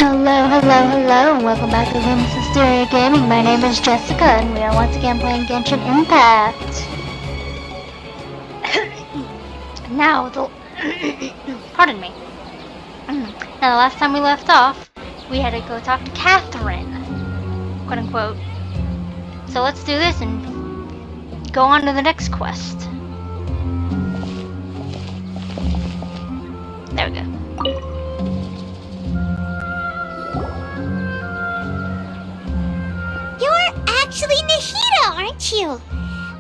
Hello, and welcome back to Sister Gaming. My name is Jessica, and we are once again playing Genshin Impact. Now, pardon me. Now, the last time we left off, we had to go talk to Catherine, quote unquote. So let's do this and go on to the next quest. There we go. Actually Nahida, aren't you?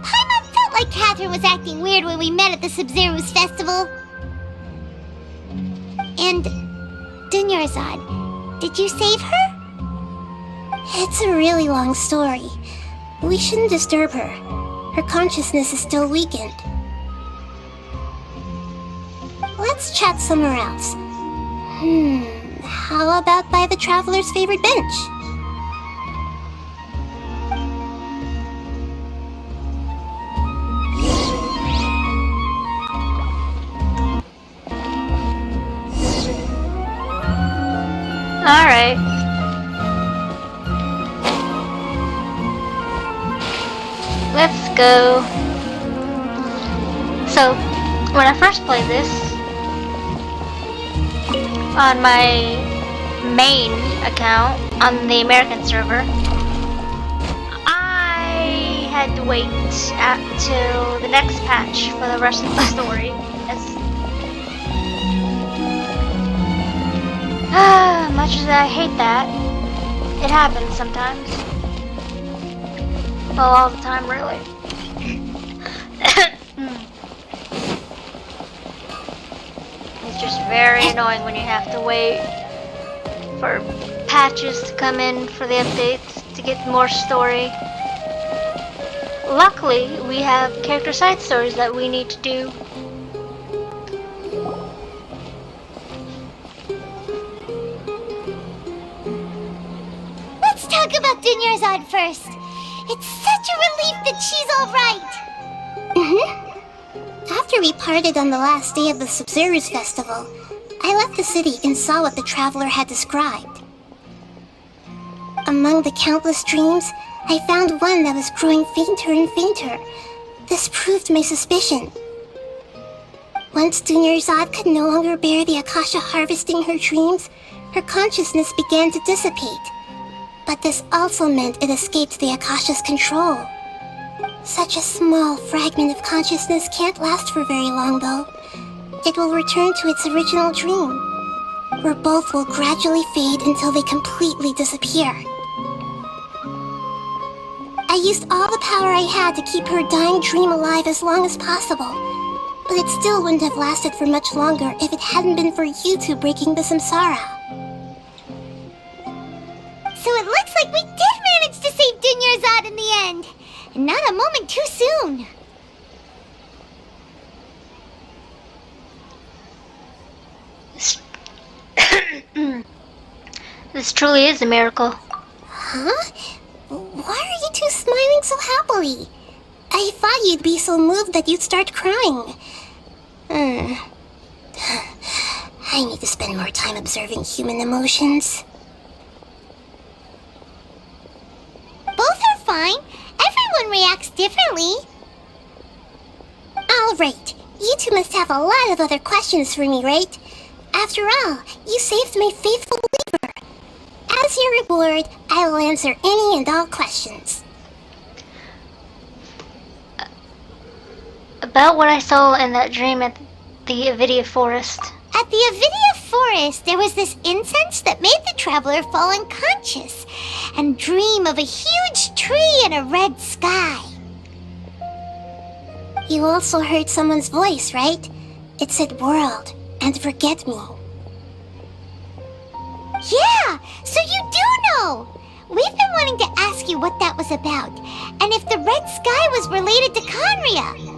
Paimon felt like Catherine was acting weird when we met at the Sub-Zero's festival. And Dunyarzad, did you save her? It's a really long story. We shouldn't disturb her. Her consciousness is still weakened. Let's chat somewhere else. How about by the Traveler's favorite bench? Alright. Let's go. So, when I first played this, on my main account, on the American server, I had to wait till the next patch for the rest of the story. Much as I hate that, it happens sometimes. Well, all the time, really. It's just very annoying when you have to wait for patches to come in for the updates to get more story. Luckily, we have character side stories that we need to do. Talk about Dunyarzad first. It's such a relief that she's alright. After we parted on the last day of the Sub-Zero's festival, I left the city and saw what the Traveler had described. Among the countless dreams, I found one that was growing fainter and fainter. This proved my suspicion. Once Dunyarzad could no longer bear the Akasha harvesting her dreams, her consciousness began to dissipate. But this also meant it escaped the Akasha's control. Such a small fragment of consciousness can't last for very long, though. It will return to its original dream, where both will gradually fade until they completely disappear. I used all the power I had to keep her dying dream alive as long as possible, but it still wouldn't have lasted for much longer if it hadn't been for you two breaking the samsara. So it looks like we did manage to save Dunyarzad in the end. And not a moment too soon. This truly is a miracle. Huh? Why are you two smiling so happily? I thought you'd be so moved that you'd start crying. I need to spend more time observing human emotions. Both are fine. Everyone reacts differently. Alright, you two must have a lot of other questions for me, right? After all, you saved my faithful believer. As your reward, I will answer any and all questions. About what I saw in that dream at the Avidia Forest. At the Avidia Forest, there was this incense that made the Traveler fall unconscious and dream of a huge tree and a red sky. You also heard someone's voice, right? It said world and forget me. Yeah, so you do know! We've been wanting to ask you what that was about, and if the red sky was related to Conria.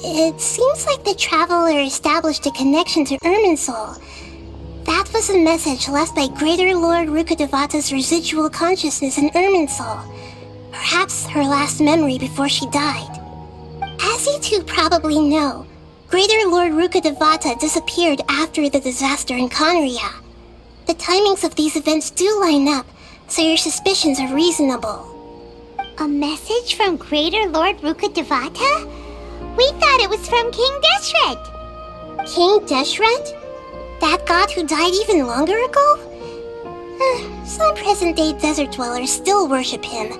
It seems like the Traveler established a connection to Irminsul. That was a message left by Greater Lord Rukkhadevata's residual consciousness in Irminsul. Perhaps her last memory before she died. As you two probably know, Greater Lord Rukkhadevata disappeared after the disaster in Conria. The timings of these events do line up, so your suspicions are reasonable. A message from Greater Lord Rukkhadevata? We thought it was from King Deshret. King Deshret? That god who died even longer ago? Some present-day desert dwellers still worship him.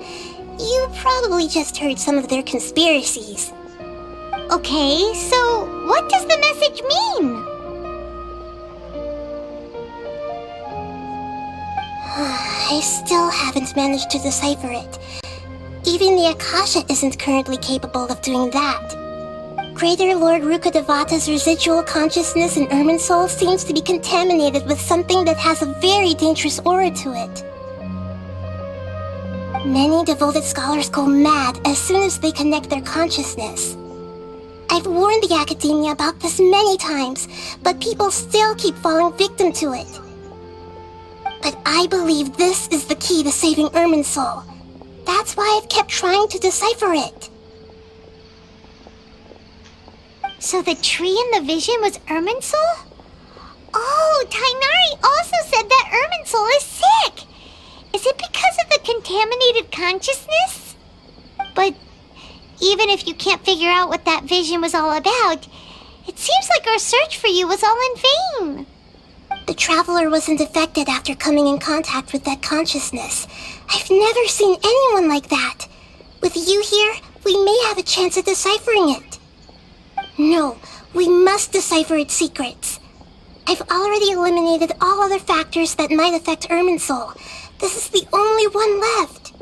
You probably just heard some of their conspiracies. Okay, so what does the message mean? I still haven't managed to decipher it. Even the Akasha isn't currently capable of doing that. Greater Lord Rukkhadevata's residual consciousness in Irminsul seems to be contaminated with something that has a very dangerous aura to it. Many devoted scholars go mad as soon as they connect their consciousness. I've warned the Academia about this many times, but people still keep falling victim to it. But I believe this is the key to saving Irminsul. That's why I've kept trying to decipher it. So the tree in the vision was Irminsul? Oh, Tainari also said that Irminsul is sick! Is it because of the contaminated consciousness? But even if you can't figure out what that vision was all about, it seems like our search for you was all in vain. The traveler wasn't affected after coming in contact with that consciousness. I've never seen anyone like that. With you here, we may have a chance at deciphering it. No, we must decipher its secrets. I've already eliminated all other factors that might affect Irminsul. This is the only one left.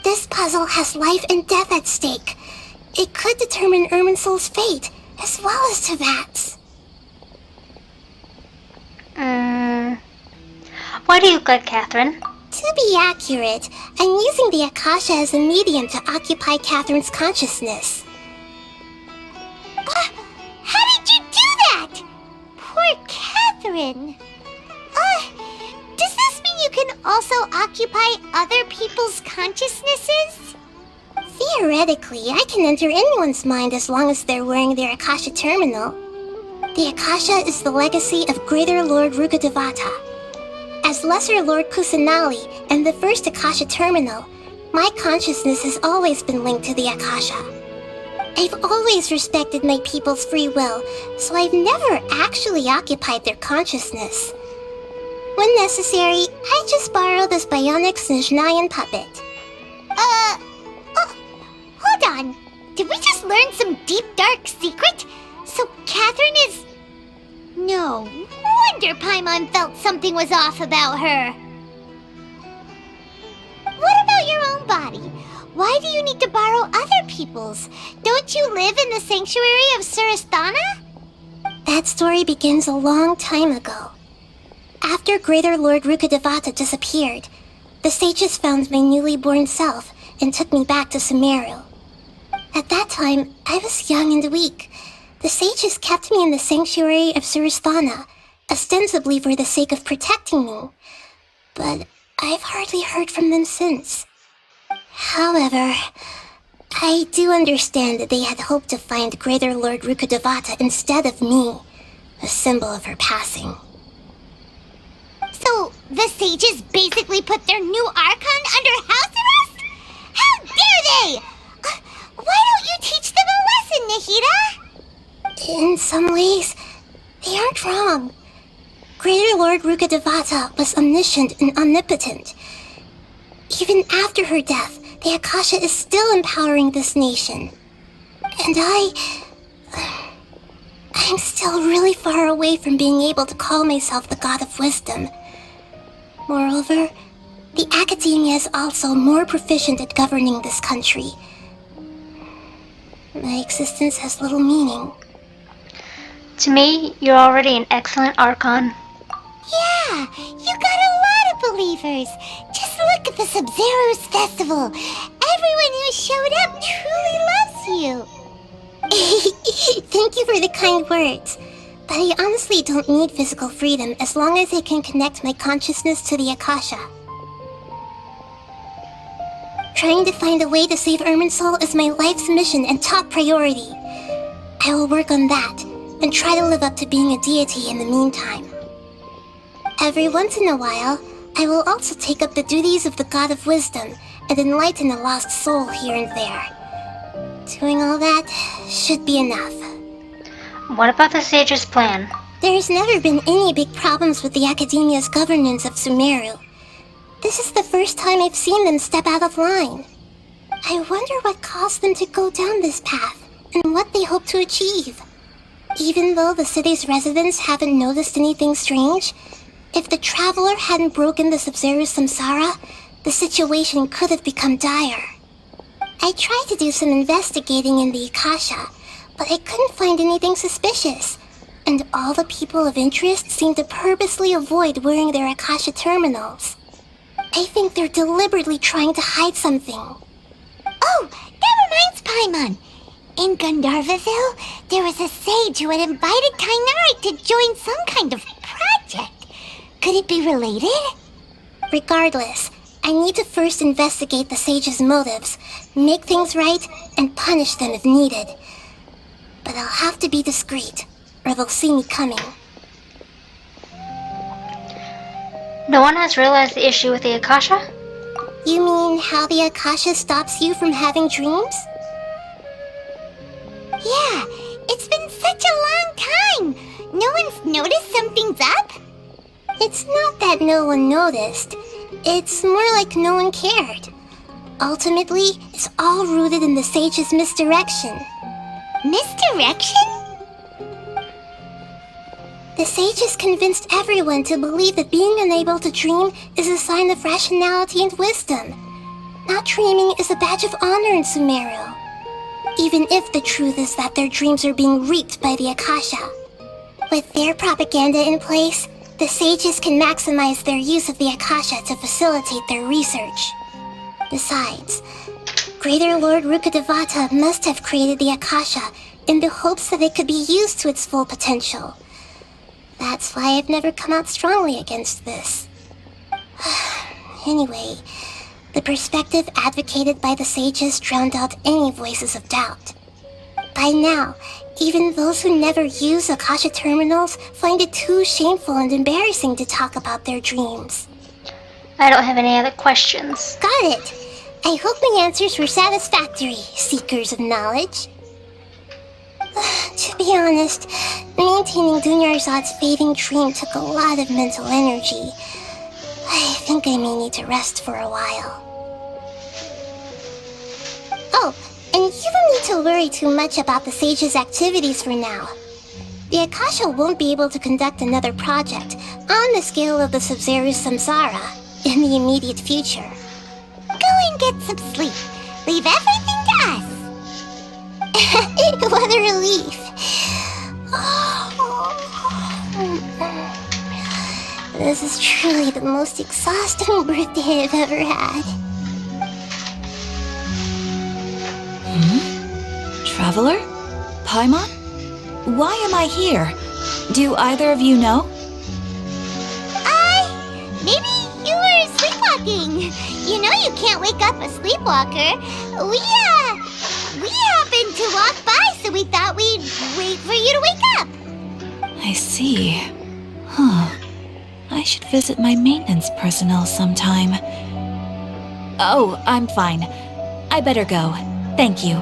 This puzzle has life and death at stake. It could determine Irminsul's fate, as well as Tevat's. Why do you good, Catherine? To be accurate, I'm using the Akasha as a medium to occupy Catherine's consciousness. How did you do that? Poor Catherine. Does this mean you can also occupy other people's consciousnesses? Theoretically, I can enter anyone's mind as long as they're wearing their Akasha terminal. The Akasha is the legacy of Greater Lord Rukkhadevata. As Lesser Lord Kusanali and the first Akasha terminal, my consciousness has always been linked to the Akasha. I've always respected my people's free will, so I've never actually occupied their consciousness. When necessary, I just borrow this bionic Snezhnayan puppet. Hold on. Did we just learn some deep, dark secret? So Catherine is... No wonder Paimon felt something was off about her. What about your own body? Why do you need to borrow other people's? Don't you live in the sanctuary of Surasthana? That story begins a long time ago. After Greater Lord Rukkhadevata disappeared, the sages found my newly born self and took me back to Sumeru. At that time, I was young and weak. The sages kept me in the sanctuary of Surasthana, ostensibly for the sake of protecting me. But I've hardly heard from them since. However, I do understand that they had hoped to find Greater Lord Rukkhadevata instead of me, a symbol of her passing. So, the sages basically put their new Archon under house arrest? How dare they! Why don't you teach them a lesson, Nahida? In some ways, they aren't wrong. Greater Lord Rukkhadevata was omniscient and omnipotent. Even after her death, the Akasha is still empowering this nation. And I'm still really far away from being able to call myself the God of Wisdom. Moreover, the Academia is also more proficient at governing this country. My existence has little meaning. To me, you're already an excellent Archon. Yeah, you got a lot of believers. Just look at the Sub-Zero's festival. Everyone who showed up truly loves you. Thank you for the kind words. But I honestly don't need physical freedom as long as I can connect my consciousness to the Akasha. Trying to find a way to save Irminsul is my life's mission and top priority. I will work on that, and try to live up to being a deity in the meantime. Every once in a while, I will also take up the duties of the God of Wisdom and enlighten a lost soul here and there. Doing all that should be enough. What about the sage's plan? There's never been any big problems with the Academia's governance of Sumeru. This is the first time I've seen them step out of line. I wonder what caused them to go down this path, and what they hope to achieve. Even though the city's residents haven't noticed anything strange, if the traveler hadn't broken the Sub-Zero Samsara, the situation could have become dire. I tried to do some investigating in the Akasha, but I couldn't find anything suspicious, and all the people of interest seem to purposely avoid wearing their Akasha terminals. I think they're deliberately trying to hide something. Oh, that reminds Paimon. In Gandharvaville, there was a sage who had invited Kainari to join some kind of project. Could it be related? Regardless, I need to first investigate the sage's motives, make things right, and punish them if needed. But I'll have to be discreet, or they'll see me coming. No one has realized the issue with the Akasha? You mean how the Akasha stops you from having dreams? Yeah, it's been such a long time. No one's noticed something's up? It's not that no one noticed. It's more like no one cared. Ultimately, it's all rooted in the sage's misdirection. Misdirection? The sage has convinced everyone to believe that being unable to dream is a sign of rationality and wisdom. Not dreaming is a badge of honor in Sumeru. Even if the truth is that their dreams are being reaped by the Akasha. With their propaganda in place, the sages can maximize their use of the Akasha to facilitate their research. Besides, Greater Lord Rukkhadevata must have created the Akasha in the hopes that it could be used to its full potential. That's why I've never come out strongly against this. Anyway, the perspective advocated by the sages drowned out any voices of doubt. By now, even those who never use Akasha terminals find it too shameful and embarrassing to talk about their dreams. I don't have any other questions. Got it! I hope my answers were satisfactory, seekers of knowledge. To be honest, maintaining Dunyarzad's fading dream took a lot of mental energy. I think I may need to rest for a while. Oh, and you don't need to worry too much about the sage's activities for now. The Akasha won't be able to conduct another project on the scale of the Sub-Zero Samsara in the immediate future. Go and get some sleep. Leave everything to us. What a relief. This is truly the most exhausting birthday I've ever had. Traveler? Paimon? Why am I here? Do either of you know? Maybe you were sleepwalking. You know you can't wake up a sleepwalker. We happened to walk by, so we thought we'd wait for you to wake up. I see. I should visit my maintenance personnel sometime. Oh, I'm fine. I better go. Thank you.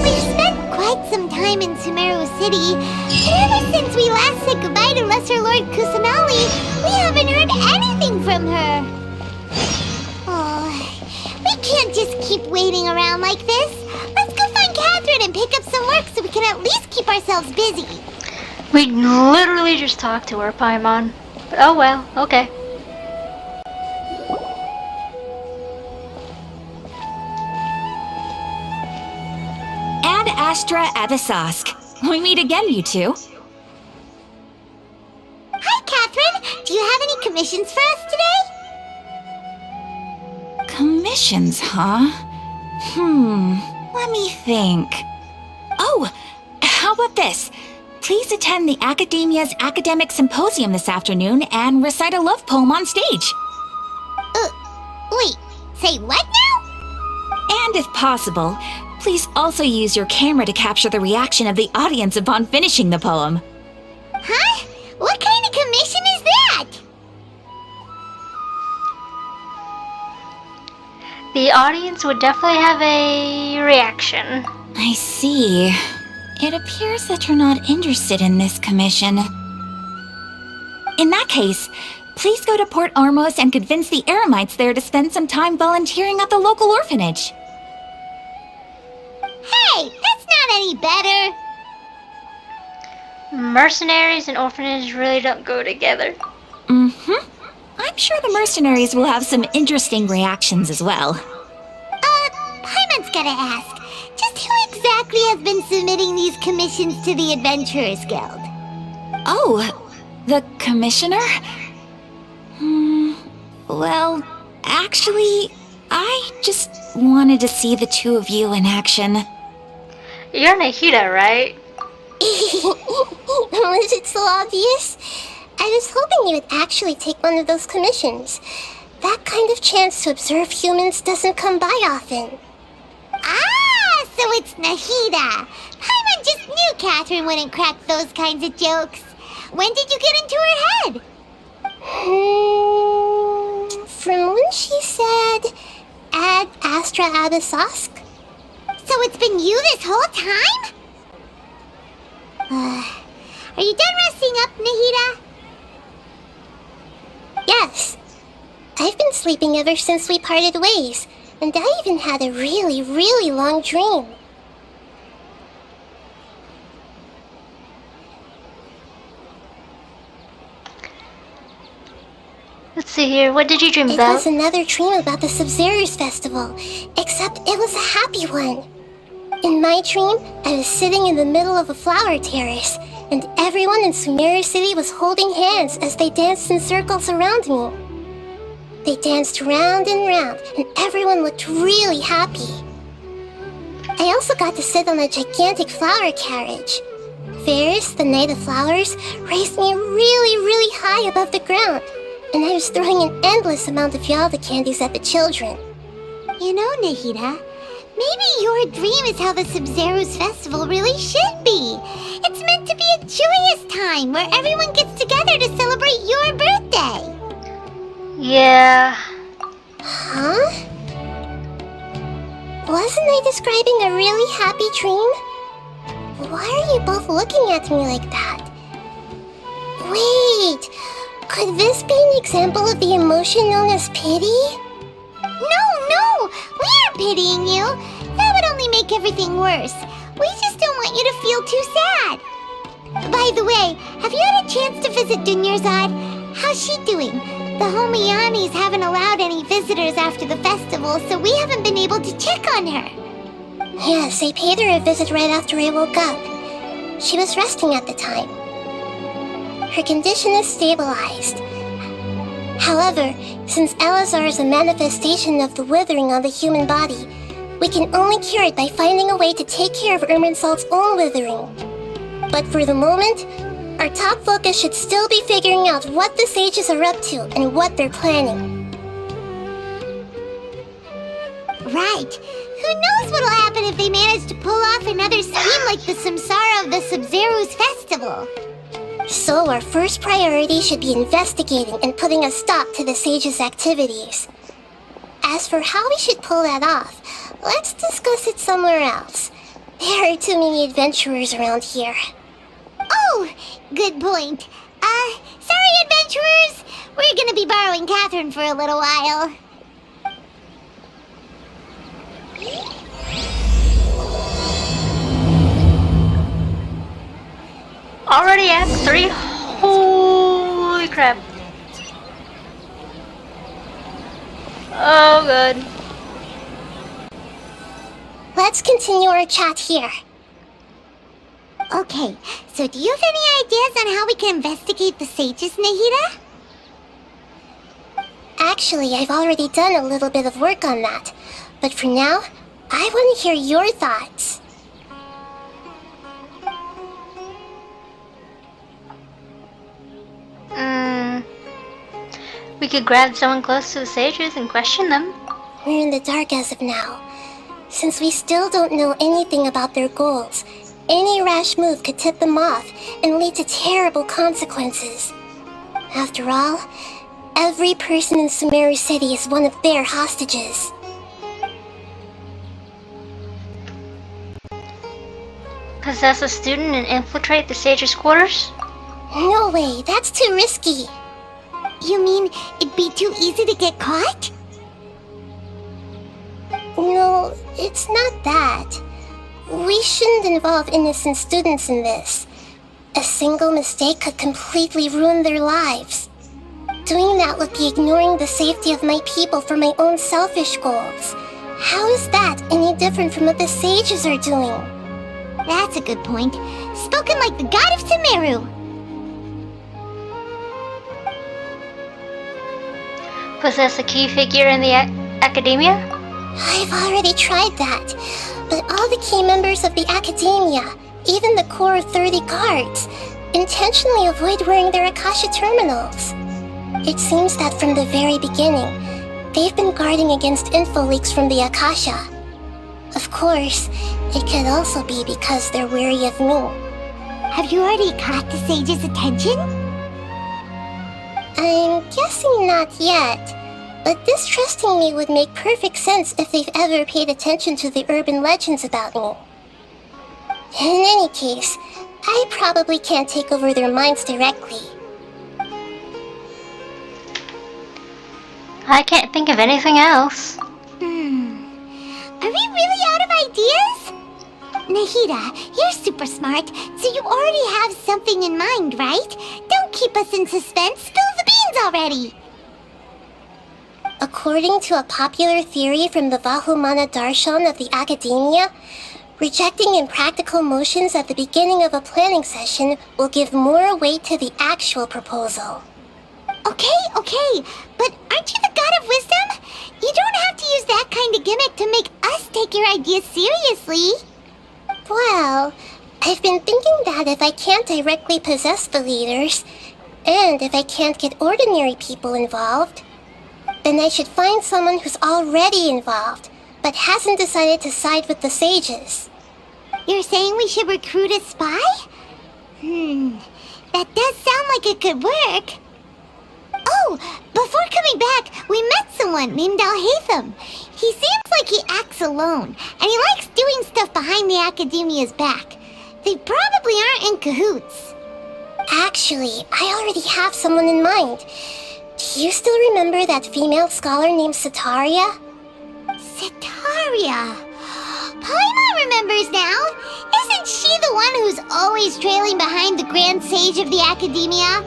We've spent quite some time in Sumeru City, and ever since we last said goodbye to Lesser Lord Kusanali, we haven't heard anything from her. Oh, we can't just keep waiting around like this. Let's go find Catherine and pick up some work so we can at least keep ourselves busy. We literally just talked to her, Paimon. But oh well, okay. Ad Astra Avisask. We meet again, you two. Hi, Catherine. Do you have any commissions for us today? Commissions, huh? Let me think. Oh, how about this? Please attend the Academia's Academic Symposium this afternoon and recite a love poem on stage. Say what now? And if possible, please also use your camera to capture the reaction of the audience upon finishing the poem. Huh? What kind of commission is that? The audience would definitely have a reaction. I see. It appears that you're not interested in this commission. In that case, please go to Port Ormos and convince the Eremites there to spend some time volunteering at the local orphanage. Hey, that's not any better. Mercenaries and orphanage really don't go together. Mm-hmm. I'm sure the mercenaries will have some interesting reactions as well. Paimon's gotta ask. Just who exactly has been submitting these commissions to the Adventurers Guild? Oh, the commissioner? Well, actually, I just wanted to see the two of you in action. You're Nahida, right? Was it so obvious? I was hoping you would actually take one of those commissions. That kind of chance to observe humans doesn't come by often. Ah, so it's Nahida. Paimon just knew Catherine wouldn't crack those kinds of jokes. When did you get into her head? From when she said, Ad Astra Abyssosk? So it's been you this whole time? Are you done resting up, Nahida? Yes. I've been sleeping ever since we parted ways, and I even had a really, really long dream. Let's see here. What did you dream It about? was another dream about the Sub-Zero's festival, except it was a happy one. In my dream, I was sitting in the middle of a flower terrace, and everyone in Sumeru City was holding hands as they danced in circles around me. They danced round and round, and everyone looked really happy. I also got to sit on a gigantic flower carriage. Ferris, the Knight of Flowers, raised me really, really high above the ground, and I was throwing an endless amount of Yalda candies at the children. You know, Nahida, maybe your dream is how the Sub-Zero's festival really should be. It's meant to be a joyous time where everyone gets together to celebrate your birthday. Yeah. Huh? Wasn't I describing a really happy dream? Why are you both looking at me like that? Wait, could this be an example of the emotion known as pity? No, we aren't pitying you. That would only make everything worse. We just don't want you to feel too sad. By the way, have you had a chance to visit Dunyarzad? How's she doing? The Homianis haven't allowed any visitors after the festival, so we haven't been able to check on her. Yes, I paid her a visit right after I woke up. She was resting at the time. Her condition is stabilized. However, since Elazar is a manifestation of the withering on the human body, we can only cure it by finding a way to take care of Irminsul's own withering. But for the moment, our top focus should still be figuring out what the sages are up to and what they're planning. Right. Who knows what'll happen if they manage to pull off another scheme like the Samsara of the Sub-Zero's festival? So our first priority should be investigating and putting a stop to the sages' activities. As for how we should pull that off, let's discuss it somewhere else. There are too many adventurers around here. Oh, good point. Sorry, adventurers. We're gonna be borrowing Catherine for a little while. Already Act 3? Holy crap. Oh, good. Let's continue our chat here. Okay, so do you have any ideas on how we can investigate the sages, Nahida? Actually, I've already done a little bit of work on that. But for now, I want to hear your thoughts. We could grab someone close to the sages and question them. We're in the dark as of now. Since we still don't know anything about their goals, any rash move could tip them off and lead to terrible consequences. After all, every person in Sumeru City is one of their hostages. Possess a student and infiltrate the sage's quarters? No way, that's too risky. You mean it'd be too easy to get caught? No, it's not that. We shouldn't involve innocent students in this. A single mistake could completely ruin their lives. Doing that would be ignoring the safety of my people for my own selfish goals. How is that any different from what the sages are doing? That's a good point. Spoken like the god of Sumeru. Possess a key figure in the academia? I've already tried that, but all the key members of the academia, even the core 30 guards, intentionally avoid wearing their Akasha terminals. It seems that from the very beginning, they've been guarding against info leaks from the Akasha. Of course, it could also be because they're wary of me. Have you already caught the sage's attention? I'm guessing not yet, but distrusting me would make perfect sense if they've ever paid attention to the urban legends about me. In any case, I probably can't take over their minds directly. I can't think of anything else. Are we really out of ideas? Nahida, you're super smart, so you already have something in mind, right? Don't keep us in suspense. Spill the beans already. According to a popular theory from the Vahumana Darshan of the Academia, rejecting impractical motions at the beginning of a planning session will give more weight to the actual proposal. Okay, but aren't you the god of wisdom? You don't have to use that kind of gimmick to make us take your ideas seriously. Well, I've been thinking that if I can't directly possess the leaders, and if I can't get ordinary people involved, then I should find someone who's already involved, but hasn't decided to side with the sages. You're saying we should recruit a spy? That does sound like it could work. Oh, before coming back, we met someone named Alhaitham. He seems like he acts alone, and he likes doing stuff behind the Academia's back. They probably aren't in cahoots. Actually, I already have someone in mind. Do you still remember that female scholar named Setaria? Setaria. Paimon remembers now. Isn't she the one who's always trailing behind the Grand Sage of the Academia?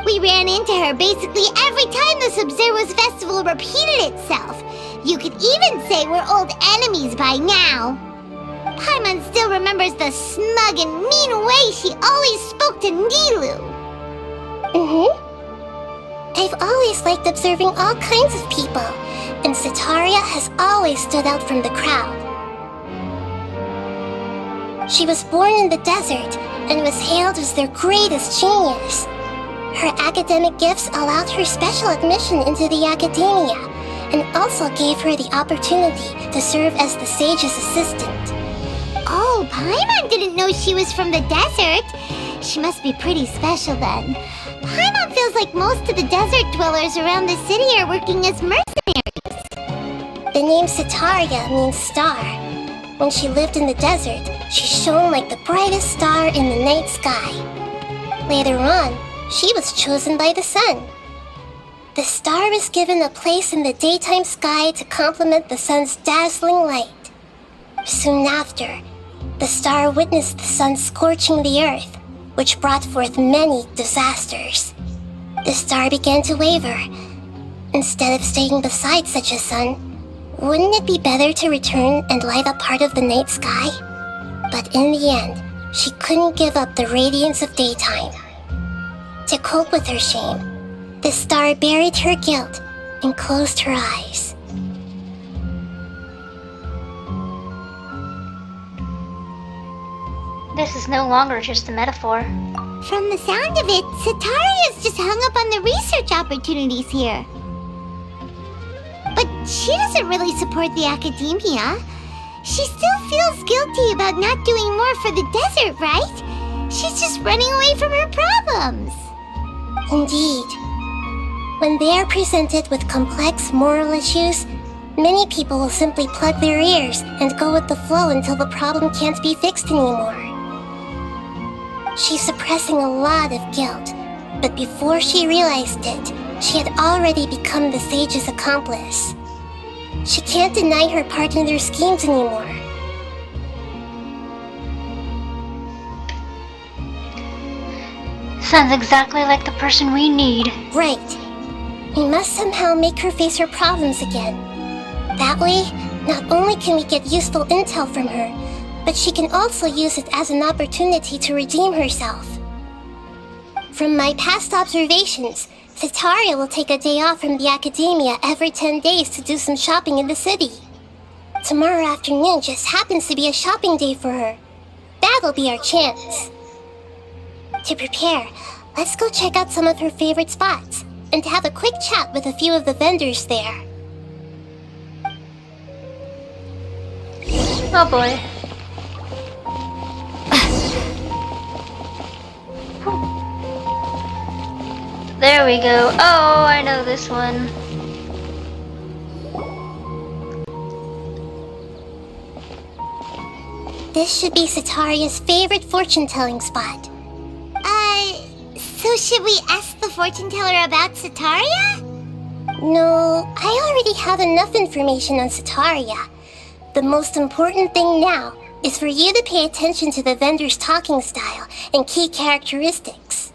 We ran into her basically every time the Sub-Zero's festival repeated itself. You could even say we're old enemies by now. Paimon still remembers the smug and mean way she always spoke to Nilu. I've always liked observing all kinds of people, and Setaria has always stood out from the crowd. She was born in the desert and was hailed as their greatest genius. Her academic gifts allowed her special admission into the academia, and also gave her the opportunity to serve as the sage's assistant. Oh, Paimon didn't know she was from the desert. She must be pretty special then. Paimon feels like most of the desert dwellers around the city are working as mercenaries. The name Setaria means star. When she lived in the desert, she shone like the brightest star in the night sky. Later on, she was chosen by the sun. The star was given a place in the daytime sky to complement the sun's dazzling light. Soon after, the star witnessed the sun scorching the earth, which brought forth many disasters. The star began to waver. Instead of staying beside such a sun, wouldn't it be better to return and light up part of the night sky? But in the end, she couldn't give up the radiance of daytime. To cope with her shame, the star buried her guilt and closed her eyes. This is no longer just a metaphor. From the sound of it, Setaria's just hung up on the research opportunities here. But she doesn't really support the academia. She still feels guilty about not doing more for the desert, right? She's just running away from her problems. Indeed. When they are presented with complex moral issues, many people will simply plug their ears and go with the flow until the problem can't be fixed anymore. She's suppressing a lot of guilt, but before she realized it, she had already become the sage's accomplice. She can't deny her part in their schemes anymore. Sounds exactly like the person we need. Right. We must somehow make her face her problems again. That way, not only can we get useful intel from her, but she can also use it as an opportunity to redeem herself. From my past observations, Sitaria will take a day off from the academia every 10 days to do some shopping in the city. Tomorrow afternoon just happens to be a shopping day for her. That'll be our chance. To prepare, let's go check out some of her favorite spots and have a quick chat with a few of the vendors there. Oh boy. There we go. Oh, I know this one. This should be Sitaria's favorite fortune-telling spot. So should we ask the fortune teller about Sitaria? No, I already have enough information on Sitaria. The most important thing now is for you to pay attention to the vendor's talking style and key characteristics.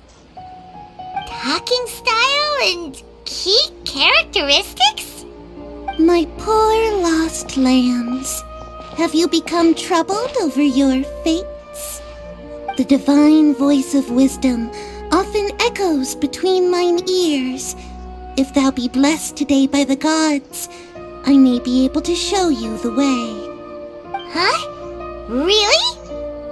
Talking style and key characteristics? My poor lost lambs, have you become troubled over your fates? The divine voice of wisdom often echoes between mine ears. If thou be blessed today by the gods, I may be able to show you the way. Huh? Really?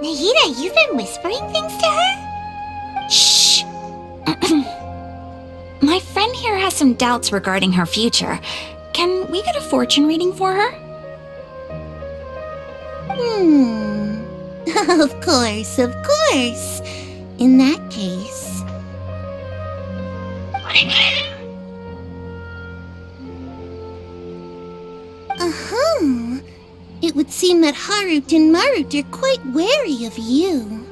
Nahida, you've been whispering things to her? Shh! My friend here has some doubts regarding her future. Can we get a fortune reading for her? Of course, of course. In that case... It would seem that Harut and Marut are quite wary of you.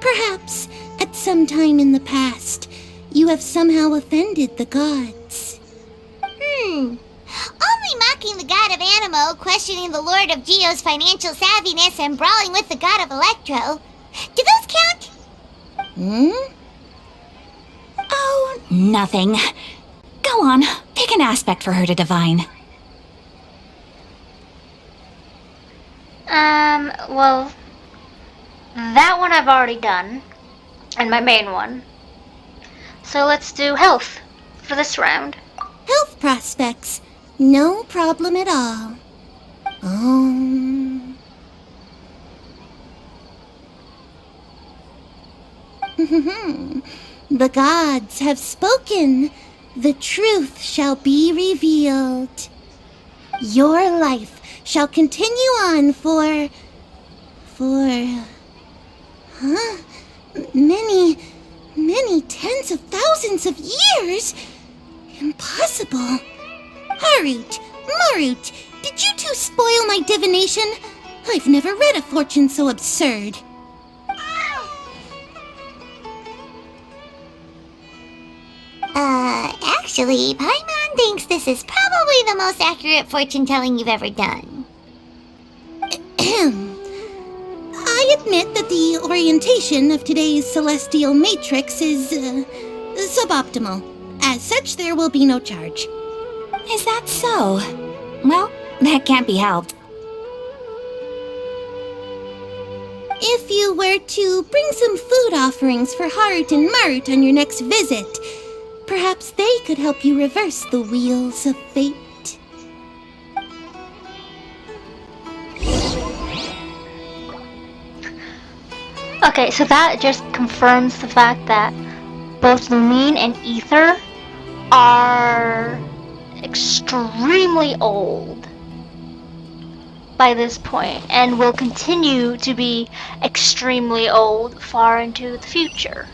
Perhaps, at some time in the past, you have somehow offended the gods. Only mocking the god of Animo, questioning the lord of Geo's financial savviness, and brawling with the god of Electro. Do those count? Oh, nothing. Go on, pick an aspect for her to divine. Well, that one I've already done, and my main one. So let's do health for this round. Health prospects. No problem at all. The gods have spoken. The truth shall be revealed. Your life shall continue on for many tens of thousands of years. Impossible. Harut, Marut, did you two spoil my divination? I've never read a fortune so absurd. Actually, Paimon thinks this is probably the most accurate fortune-telling you've ever done. I admit that the orientation of today's celestial matrix is suboptimal. As such, there will be no charge. Is that so? Well, that can't be helped. If you were to bring some food offerings for Harut and Marut on your next visit, perhaps they could help you reverse the wheels of fate. Okay, so that just confirms the fact that both Lumine and Ether are extremely old by this point and will continue to be extremely old far into the future.